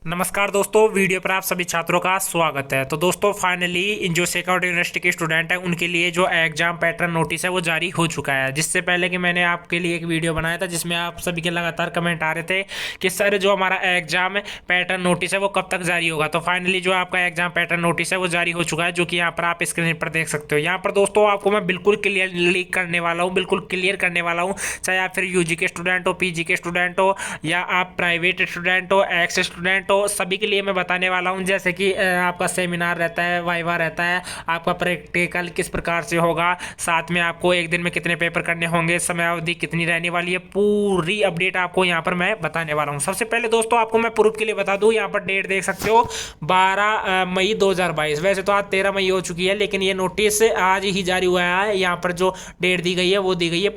नमस्कार दोस्तों, वीडियो पर आप सभी छात्रों का स्वागत है। तो दोस्तों फाइनली जो सेकंड यूनिवर्सिटी के स्टूडेंट हैं उनके लिए जो एग्जाम पैटर्न नोटिस है वो जारी हो चुका है। जिससे पहले कि मैंने आपके लिए एक वीडियो बनाया था जिसमें आप सभी के लगातार कमेंट आ रहे थे कि सर जो हमारा एग्जाम पैटर्न नोटिस है वो कब तक जारी होगा। तो फाइनली जो आपका एग्जाम पैटर्न नोटिस है वो जारी हो चुका है, जो कि यहाँ पर आप स्क्रीन पर देख सकते हो। यहाँ पर दोस्तों आपको मैं बिल्कुल क्लियरली करने वाला हूँ, बिल्कुल क्लियर करने वाला हूँ, चाहे आप फिर यूजी के स्टूडेंट हो, पीजी के स्टूडेंट हो या आप प्राइवेट स्टूडेंट हो, एक्स स्टूडेंट हो, सभी के लिए मैं बताने वाला हूं। जैसे कि आपका सेमिनार रहता है, वाइवा रहता है, आपका प्रैक्टिकल किस प्रकार से होगा, साथ में आपको एक दिन में कितने पेपर करने होंगे, समय अवधि कितनी रहने वाली है, पूरी अपडेट आपको यहां पर मैं बताने वाला हूं। सबसे पहले दोस्तों आपको मैं प्रूफ के लिए बता दूं, यहां पर डेट देख सकते हो 12 मई 2022। वैसे तो आज 13 मई हो चुकी है, लेकिन ये नोटिस आज ही जारी हुआ है। यहाँ पर जो डेट दी गई है वो दी गई है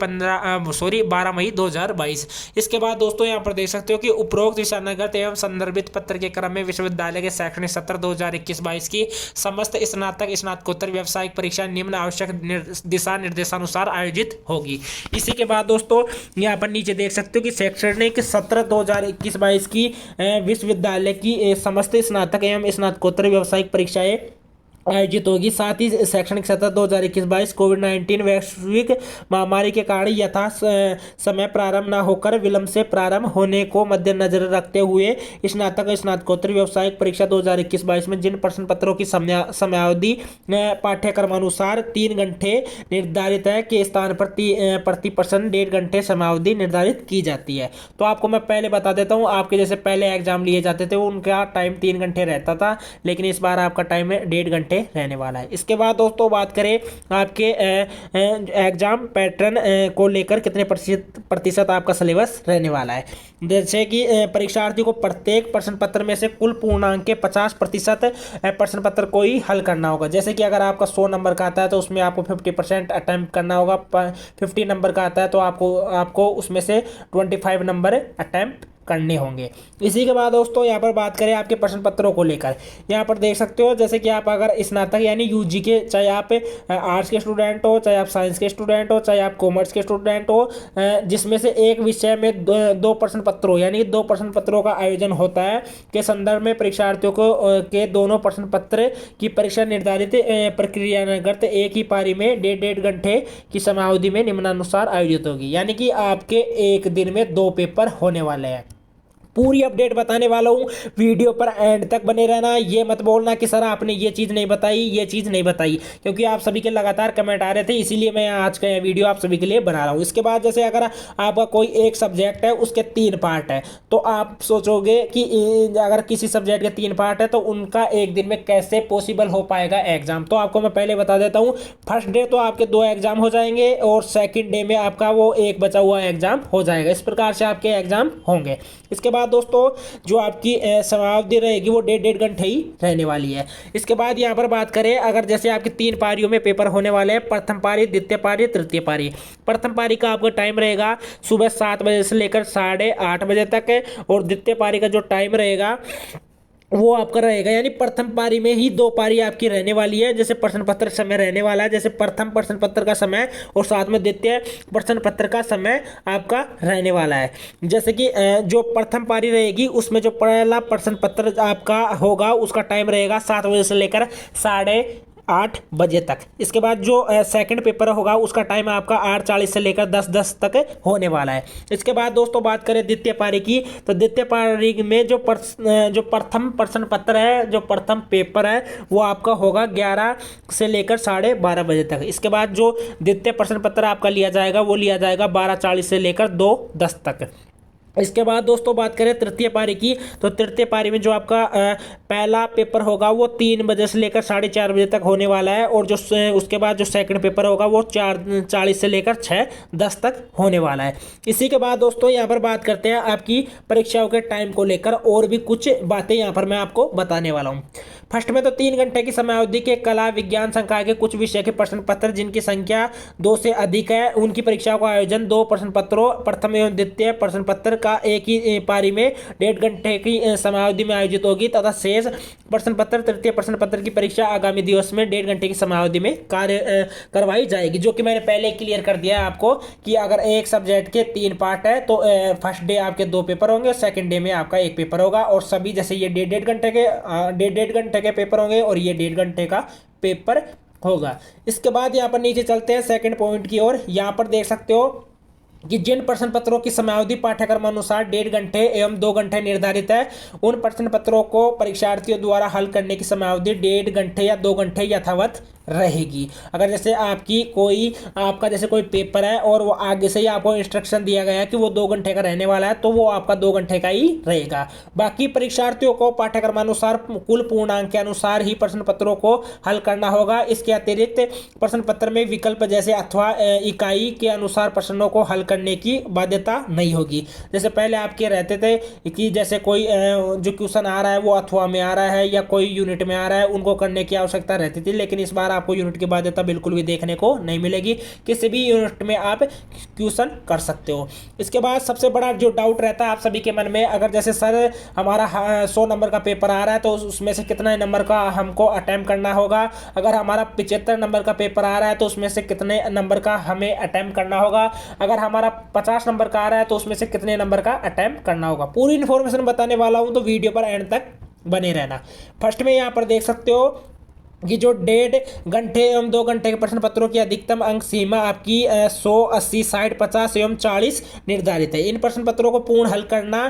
12 मई 2022। इसके बाद दोस्तों यहाँ पर देख सकते हो कि उपरोक्त दिशानिर्देश एवं संदर्भित पत्र के क्रम में विश्वविद्यालय के शैक्षणिक सत्र 2021-22 की समस्त स्नातक स्नातकोत्तर व्यावसायिक परीक्षा निम्न आवश्यक दिशा निर्देशानुसार आयोजित होगी। इसी के बाद दोस्तों यहाँ पर नीचे देख सकते हो कि शैक्षणिक सत्र 2021-22 की विश्वविद्यालय की समस्त स्नातक एवं स्नातकोत्तर व्यावसायिक परीक्षाएं आयोजित होगी। साथ ही शैक्षणिक सत्र 2021-22 कोविड-19 वैश्विक महामारी के कारण यथा समय प्रारंभ न होकर विलंब से प्रारंभ होने को मद्देनजर रखते हुए स्नातक स्नातकोत्तर व्यावसायिक परीक्षा 2021-22 में जिन प्रश्न पत्रों की समयावधि पाठ्यक्रमानुसार 3 घंटे निर्धारित है के स्थान पर प्रति प्रश्न 1.5 घंटे समयावधि निर्धारित की जाती है। तो आपको मैं पहले बता देता हूँ, आपके जैसे पहले एग्जाम लिए जाते थे उनका टाइम 3 घंटे रहता था, लेकिन इस बार आपका टाइम 1.5 घंटे रहने वाला है। इसके बाद दोस्तों बात करें आपके एग्जाम पैटर्न को लेकर कितने प्रतिशत आपका सिलेबस रहने वाला है। जैसे कि परीक्षार्थी को प्रत्येक प्रश्न पत्र में से कुल पूर्णांक के 50% प्रश्न पत्र को ही हल करना होगा। जैसे कि अगर आपका 100 नंबर का आता है तो उसमें आपको 50% अटेम्प्ट करना होगा। 50 नंबर का आता है तो आपको उसमें से 25 नंबर अटेम्प्ट करने होंगे। इसी के बाद दोस्तों यहाँ पर बात करें आपके प्रश्न पत्रों को लेकर, यहाँ पर देख सकते हो जैसे कि आप अगर स्नातक यानी यूजी के, चाहे आप आर्ट्स के स्टूडेंट हो, चाहे आप साइंस के स्टूडेंट हो, चाहे आप कॉमर्स के स्टूडेंट हो, जिसमें से एक विषय में दो प्रश्न पत्रों यानी 2 प्रश्न पत्रों का आयोजन होता है के संदर्भ में परीक्षार्थियों को के दोनों प्रश्न पत्र की परीक्षा निर्धारित प्रक्रिया अंतर्गत एक ही पारी में 1.5 घंटे की समयावधि में निम्नानुसार आयोजित होगी। यानी कि आपके एक दिन में 2 पेपर होने वाले हैं। पूरी अपडेट बताने वाला हूँ, वीडियो पर एंड तक बने रहना। ये मत बोलना कि सर आपने ये चीज़ नहीं बताई, ये चीज़ नहीं बताई, क्योंकि आप सभी के लगातार कमेंट आ रहे थे, इसीलिए मैं आज का वीडियो आप सभी के लिए बना रहा हूँ। इसके बाद जैसे अगर आपका कोई एक सब्जेक्ट है उसके 3 पार्ट है तो आप सोचोगे कि अगर किसी सब्जेक्ट के 3 पार्ट है तो उनका एक दिन में कैसे पॉसिबल हो पाएगा एग्जाम। तो आपको मैं पहले बता देता हूँ, फर्स्ट डे तो आपके 2 एग्जाम हो जाएंगे और सेकेंड डे में आपका वो एक बचा हुआ एग्जाम हो जाएगा। इस प्रकार से आपके एग्जाम होंगे। इसके बाद दोस्तों जो आपकी समयावधि रहेगी वो 1.5 घंटे ही रहने वाली है। इसके बाद यहाँ पर बात करें अगर जैसे आपकी 3 पारियों में पेपर होने वाले हैं, प्रथम पारी, द्वितीय पारी, तृतीय पारी। प्रथम पारी का आपका टाइम रहेगा सुबह 7 बजे से लेकर 8:30 बजे तक, और द्वितीय पारी का जो टाइम रहेगा वो आपका रहेगा, यानी प्रथम पारी में ही 2 पारी आपकी रहने वाली है। जैसे प्रश्न पत्र समय रहने वाला है, जैसे प्रथम प्रश्न पत्र का समय और साथ में द्वितीय प्रश्न पत्र का समय आपका रहने वाला है। जैसे कि जो प्रथम पारी रहेगी उसमें जो पहला प्रश्न पत्र आपका होगा उसका टाइम रहेगा 7 बजे से लेकर 8:30 बजे तक। इसके बाद जो सेकंड पेपर होगा उसका टाइम आपका 8:40 से लेकर 10:10 तक होने वाला है। इसके बाद दोस्तों बात करें द्वितीय पारी की, तो द्वितीय पारी में जो प्रथम प्रश्न पत्र है, जो प्रथम पेपर है वो आपका होगा 11 से लेकर 12:30 बजे तक। इसके बाद जो द्वितीय प्रश्न पत्र आपका लिया जाएगा वो लिया जाएगा 12:40 से लेकर 2:10 तक। इसके बाद दोस्तों बात करें तृतीय पारी की, तो तृतीय पारी में जो आपका पहला पेपर होगा वो 3 बजे से लेकर 4:30 बजे तक होने वाला है, और जो उसके बाद जो सेकंड पेपर होगा वो 4:40 से लेकर 6:10 तक होने वाला है। इसी के बाद दोस्तों यहाँ पर बात करते हैं आपकी परीक्षाओं के टाइम को लेकर, और भी कुछ बातें यहाँ पर मैं आपको बताने वाला हूँ। फर्स्ट में तो 3 घंटे की समयावधि के कला विज्ञान संकाय के कुछ विषय के प्रश्न पत्र जिनकी संख्या 2 से अधिक है उनकी परीक्षा का आयोजन 2 प्रश्न पत्रों प्रथम एवं द्वितीय प्रश्न पत्र का एक ही पारी में 1.5 घंटे की समयावधि में आयोजित होगी तथा शेष प्रश्न पत्र तृतीय प्रश्न पत्र की परीक्षा आगामी दिवस में 1.5 घंटे की समयावधि में कार्य करवाई जाएगी। जो कि मैंने पहले क्लियर कर दिया है आपको कि अगर एक सब्जेक्ट के 3 पार्ट है तो फर्स्ट डे आपके 2 पेपर होंगे, सेकंड डे में आपका 1 पेपर होगा और सभी जैसे ये 1.5 घंटे के पेपर होंगे और ये 1.5 घंटे का पेपर होगा। इसके बाद यहाँ पर नीचे चलते हैं सेकंड पॉइंट की ओर। यहाँ पर देख सकते हो कि जिन प्रश्न पत्रों की समयावधि पाठ्यक्रम अनुसार 1.5 घंटे एवं 2 घंटे निर्धारित है उन प्रश्न पत्रों को परीक्षार्थियों द्वारा हल करने की समयावधि 1.5 घंटे या 2 घंटे यथावत रहेगी। अगर जैसे आपका जैसे कोई पेपर है और वो आगे से ही आपको इंस्ट्रक्शन दिया गया है कि वो 2 घंटे का रहने वाला है तो वो आपका 2 घंटे का ही रहेगा। बाकी परीक्षार्थियों को पाठ्यक्रमानुसार कुल पूर्णांक के अनुसार ही प्रश्न पत्रों को हल करना होगा। इसके अतिरिक्त प्रश्न पत्र में विकल्प जैसे अथवा इकाई के अनुसार प्रश्नों को हल करने की बाध्यता नहीं होगी। जैसे पहले आपके रहते थे कि जैसे कोई जो क्वेश्चन आ रहा है वो अथवा में आ रहा है या कोई यूनिट में आ रहा है उनको करने की आवश्यकता रहती थी, लेकिन इस बार आपको यूनिट की बाध्यता बिल्कुल भी देखने को नहीं मिलेगी। किसी भी यूनिट में आप क्वेश्चन कर सकते हो। इसके बाद सबसे बड़ा जो डाउट रहता है आप सभी के मन में, अगर जैसे सर हमारा 100 नंबर का पेपर आ रहा है तो उसमें से कितने नंबर का हमको अटेम्प्ट करना होगा, अगर हमारा 75 नंबर का पेपर आ रहा है तो उसमें से कितने नंबर का हमें अटेम्प्ट करना होगा, अगर हमारा 50 नंबर का आ रहा है तो उसमें से कितने नंबर का अटेम्प्ट करना होगा। पूरी इन्फॉर्मेशन बताने वाला हूं तो वीडियो पर एंड तक बने रहना। फर्स्ट में यहाँ पर देख सकते हो कि जो 1.5 घंटे एवं 2 घंटे के प्रश्न पत्रों की अधिकतम अंक सीमा आपकी 100, 80, 60, 50 एवं 40 निर्धारित है। इन प्रश्न पत्रों को पूर्ण हल करना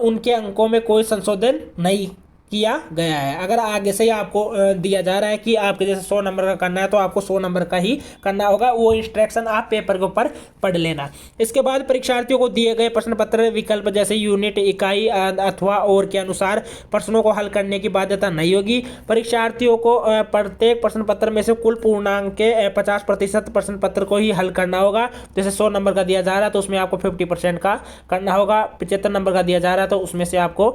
उनके अंकों में कोई संशोधन नहीं किया गया है। अगर आगे से ही आपको दिया जा रहा है कि आपके जैसे 100 नंबर का करना है तो आपको 100 नंबर का ही करना होगा, वो इंस्ट्रक्शन आप पेपर के ऊपर पढ़ लेना। इसके बाद परीक्षार्थियों को दिए गए प्रश्न पत्र विकल्प जैसे यूनिट, इकाई अथवा और के अनुसार प्रश्नों को हल करने की बाध्यता नहीं होगी। परीक्षार्थियों को प्रत्येक प्रश्न पत्र में से कुल पूर्णांक के 50% प्रश्न पत्र को ही हल करना होगा। जैसे 100 नंबर का दिया जा रहा है तो उसमें आपको 50% का करना होगा। 75 नंबर का दिया जा रहा है तो उसमें से आपको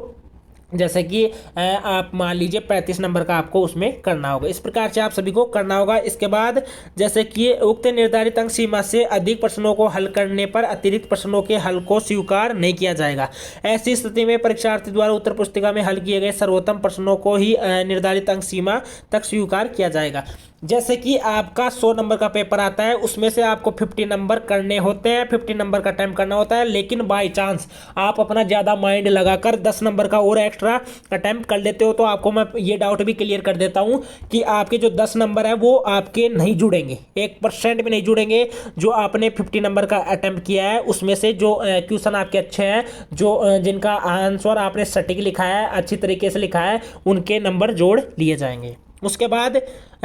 जैसे कि आप मान लीजिए 35 नंबर का आपको उसमें करना होगा। इस प्रकार से आप सभी को करना होगा। इसके बाद जैसे कि उक्त निर्धारित अंक सीमा से अधिक प्रश्नों को हल करने पर अतिरिक्त प्रश्नों के हल को स्वीकार नहीं किया जाएगा। ऐसी स्थिति में परीक्षार्थी द्वारा उत्तर पुस्तिका में हल किए गए सर्वोत्तम प्रश्नों को ही निर्धारित अंक सीमा तक स्वीकार किया जाएगा। जैसे कि आपका 100 नंबर का पेपर आता है उसमें से आपको 50 नंबर करने होते हैं, 50 नंबर का अटेम्प्ट करना होता है, लेकिन बाय चांस आप अपना ज़्यादा माइंड लगाकर 10 नंबर का और एक्स्ट्रा अटेम्प्ट कर लेते हो तो आपको मैं ये डाउट भी क्लियर कर देता हूँ कि आपके जो 10 नंबर है वो आपके नहीं जुड़ेंगे, 1% भी नहीं जुड़ेंगे। जो आपने 50 नंबर का अटेम्प्ट किया है उसमें से जो क्वेश्चन आपके अच्छे हैं, जो जिनका आंसर आपने सटीक लिखा है, अच्छी तरीके से लिखा है, उनके नंबर जोड़ लिए जाएंगे। उसके बाद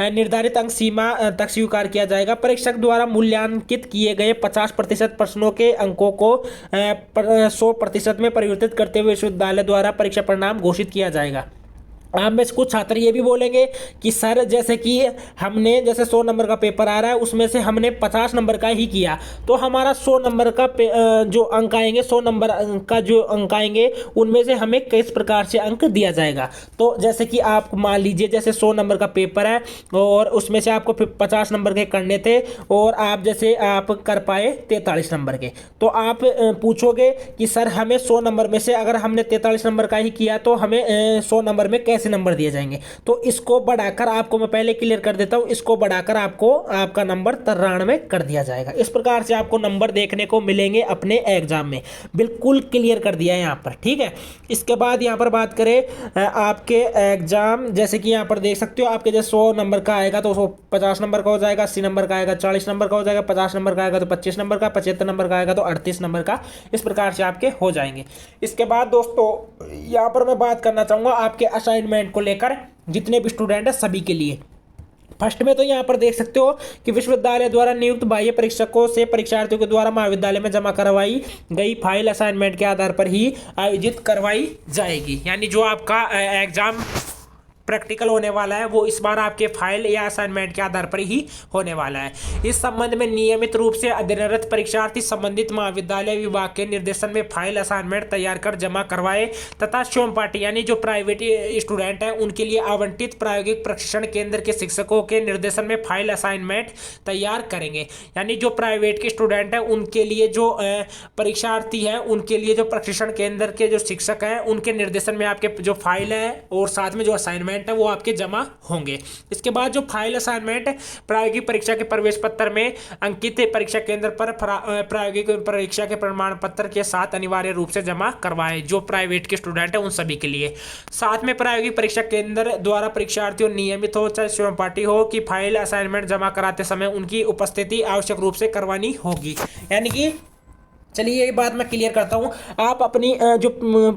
निर्धारित अंक सीमा तक स्वीकार किया जाएगा। परीक्षक द्वारा मूल्यांकित किए गए 50% प्रश्नों के अंकों को 100% में परिवर्तित करते हुए विश्वविद्यालय द्वारा परीक्षा परिणाम घोषित किया जाएगा। आप में से कुछ छात्र ये भी बोलेंगे कि सर जैसे कि हमने जैसे 100 नंबर का पेपर आ रहा है उसमें से हमने 50 नंबर का ही किया तो हमारा 100 नंबर का जो अंक आएंगे, 100 नंबर का जो अंक आएंगे उनमें से हमें किस प्रकार से अंक दिया जाएगा। तो जैसे कि आप मान लीजिए जैसे 100 नंबर का पेपर है और उसमें से आपको 50 नंबर के करने थे और आप जैसे आप कर पाए 43 नंबर के, तो आप पूछोगे कि सर हमें 100 नंबर में से अगर हमने 43 नंबर का ही किया तो हमें 100 नंबर में कैसे नंबर दिए जाएंगे। तो इसको बढ़ाकर आपको मैं पहले क्लियर कर देता हूं, इसको बढ़ाकर आपको आपका नंबर 93 कर दिया जाएगा। इस प्रकार से आपको नंबर देखने को मिलेंगे अपने एग्जाम में, बिल्कुल क्लियर कर दिया है यहाँ पर, ठीक है। इसके बाद यहाँ पर बात करें आपके एग्जाम, जैसे कि यहाँ पर देख सकते हो आपके जैसे 100 नंबर का आएगा तो 50 नंबर का हो जाएगा, 80 नंबर का आएगा 40 नंबर का हो जाएगा, 50 नंबर का आएगा तो 25 नंबर का, 75 नंबर का आएगा तो 38 नंबर का। इस प्रकार से आपके हो जाएंगे। इसके बाद दोस्तों यहाँ पर मैं बात करना चाहूँगा आपके असाइनमेंट को लेकर, जितने भी स्टूडेंट है सभी के लिए। फर्स्ट में तो यहाँ पर देख सकते हो कि विश्वविद्यालय द्वारा नियुक्त बाह्य परीक्षकों से परीक्षार्थियों के द्वारा महाविद्यालय में जमा करवाई गई फाइल असाइनमेंट के आधार पर ही आयोजित करवाई जाएगी। यानी जो आपका एग्जाम प्रैक्टिकल होने वाला है वो इस बार आपके फाइल या असाइनमेंट के आधार पर ही होने वाला है। इस संबंध में नियमित रूप से अध्ययनरत परीक्षार्थी संबंधित महाविद्यालय विभाग के निर्देशन में फाइल असाइनमेंट तैयार कर जमा करवाए तथा स्वयं पाठी यानी जो प्राइवेट स्टूडेंट हैं उनके लिए आवंटित प्रायोगिक प्रशिक्षण केंद्र के शिक्षकों के निर्देशन में फाइल असाइनमेंट तैयार करेंगे। यानी जो प्राइवेट के स्टूडेंट हैं उनके लिए जो परीक्षार्थी हैं उनके लिए जो प्रशिक्षण केंद्र के जो शिक्षक हैं उनके निर्देशन में आपके जो फाइल है और साथ में जो असाइनमेंट है वो आपके जमा होंगे। इसके बाद जो फाइल असाइनमेंट प्रायोगिक परीक्षा के प्रवेश पत्र में अंकित परीक्षा केंद्र पर प्रायोगिक परीक्षा के प्रमाण पत्र के साथ अनिवार्य रूप से जमा करवाए जो प्राइवेट के स्टूडेंट है उन सभी के लिए। साथ में प्रायोगिक परीक्षा केंद्र द्वारा परीक्षार्थियों नियमित हो चाहे स्वयं पाठी हो कि फाइल असाइनमेंट जमा कराते समय उनकी उपस्थिति आवश्यक रूप से करवानी होगी। यानी कि चलिए ये बात मैं क्लियर करता हूँ। आप अपनी जो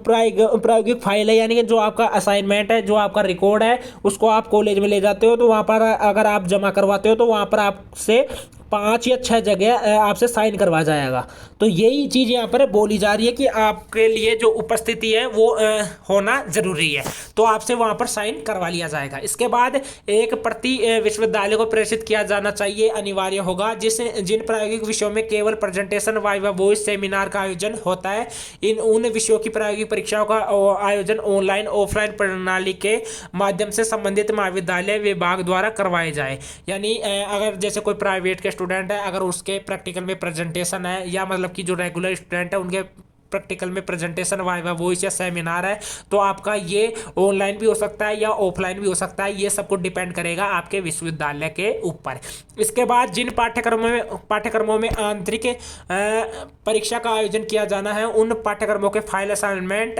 प्रायोगिक फाइल है यानी कि जो आपका असाइनमेंट है जो आपका रिकॉर्ड है उसको आप कॉलेज में ले जाते हो तो वहाँ पर अगर आप जमा करवाते हो तो वहाँ पर आपसे 5 या 6 जगह आपसे साइन करवा जाएगा। तो यही चीज़ यहाँ पर बोली जा रही है कि आपके लिए जो उपस्थिति है वो होना ज़रूरी है तो आपसे वहाँ पर साइन करवा लिया जाएगा। इसके बाद एक प्रति विश्वविद्यालय को प्रेषित किया जाना चाहिए अनिवार्य होगा जिन प्रायोगिक विषयों में केवल प्रेजेंटेशन वाइवा वॉइस सेमिनार का आयोजन होता है। उन विषयों की प्रायोगिक परीक्षाओं का आयोजन ऑनलाइन ऑफलाइन प्रणाली के माध्यम से संबंधित महाविद्यालय विभाग द्वारा करवाए जाए। यानी अगर जैसे कोई प्राइवेट के स्टूडेंट है अगर उसके प्रैक्टिकल में प्रेजेंटेशन है या मतलब कि जो रेगुलर स्टूडेंट है उनके प्रैक्टिकल में प्रेजेंटेशन वाइवा वॉइस या सेमिनार है तो आपका ये ऑनलाइन भी हो सकता है या ऑफलाइन भी हो सकता है। ये सबको डिपेंड करेगा आपके विश्वविद्यालय के ऊपर। इसके बाद जिन पाठ्यक्रमों में आंतरिक परीक्षा का आयोजन किया जाना है उन पाठ्यक्रमों के फाइल असाइनमेंट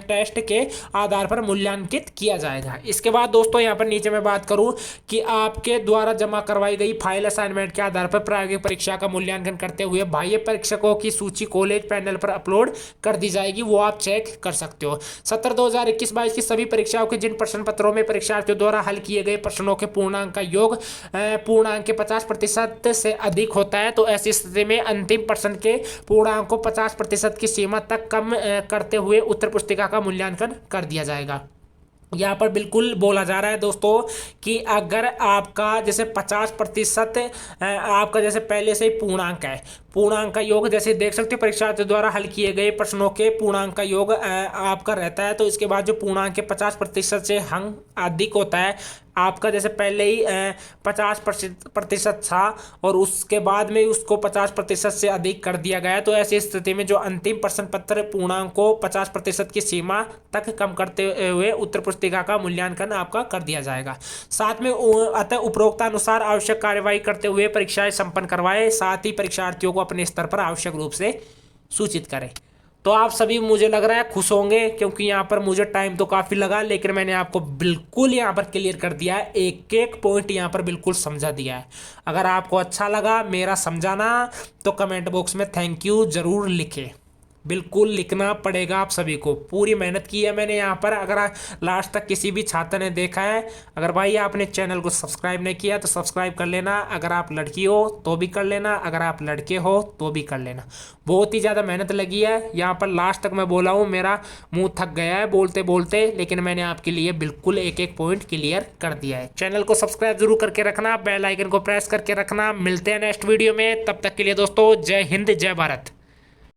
टेस्ट के आधार पर मूल्यांकित किया जाएगा। इसके बाद दोस्तों यहाँ पर नीचे मैं बात करूँ कि आपके द्वारा जमा करवाई गई फाइल असाइनमेंट के आधार पर प्रायोगिक परीक्षा का मूल्यांकन करते हुए बाह्य परीक्षकों की सूची कॉलेज पैनल पर अपलोड कर दी जाएगी वो आप चेक कर सकते हो। सत्र 2021-22 की सभी परीक्षाओं के जिन प्रश्न पत्रों में परीक्षार्थियों द्वारा हल किए गए प्रश्नों के पूर्णांक का योग पूर्णांक के 50% से अधिक होता है तो ऐसी स्थिति में अंतिम प्रश्न के पूर्णांक को 50% की सीमा तक कम करते हुए उत्तर पुस्तिका का मूल्यांकन कर दिया जाएगा। यहाँ पर बिल्कुल बोला जा रहा है दोस्तों कि अगर आपका जैसे 50% आपका जैसे पहले से ही पूर्णांक है, पूर्णांक का योग जैसे देख सकते हो परीक्षार्थियों द्वारा हल किए गए प्रश्नों के पूर्णांक का योग आपका रहता है तो इसके बाद जो पूर्णांक के 50% से अंक अधिक होता है आपका जैसे पहले ही 50% था और उसके बाद में उसको 50% से अधिक कर दिया गया तो ऐसी स्थिति में जो अंतिम प्रश्न पत्र पूर्णांक को 50% की सीमा तक कम करते हुए उत्तर पुस्तिका का मूल्यांकन आपका कर दिया जाएगा। साथ में अतः उपरोक्त अनुसार आवश्यक कार्यवाही करते हुए परीक्षाएं संपन्न करवाए साथ ही परीक्षार्थियों को अपने स्तर पर आवश्यक रूप से सूचित करें। तो आप सभी मुझे लग रहा है खुश होंगे क्योंकि यहाँ पर मुझे टाइम तो काफ़ी लगा लेकिन मैंने आपको बिल्कुल यहाँ पर क्लियर कर दिया है, एक एक पॉइंट यहाँ पर बिल्कुल समझा दिया है। अगर आपको अच्छा लगा मेरा समझाना तो कमेंट बॉक्स में थैंक यू ज़रूर लिखें। बिल्कुल लिखना पड़ेगा आप सभी को, पूरी मेहनत की है मैंने यहाँ पर। अगर लास्ट तक किसी भी छात्र ने देखा है, अगर भाई आपने चैनल को सब्सक्राइब नहीं किया तो सब्सक्राइब कर लेना। अगर आप लड़की हो तो भी कर लेना, अगर आप लड़के हो तो भी कर लेना। बहुत ही ज़्यादा मेहनत लगी है यहाँ पर, लास्ट तक मैं बोला हूँ, मेरा मुँह थक गया है बोलते बोलते, लेकिन मैंने आपके लिए बिल्कुल एक एक पॉइंट क्लियर कर दिया है। चैनल को सब्सक्राइब जरूर करके रखना, बेल आइकन को प्रेस करके रखना। मिलते हैं नेक्स्ट वीडियो में, तब तक के लिए दोस्तों जय हिंद जय भारत।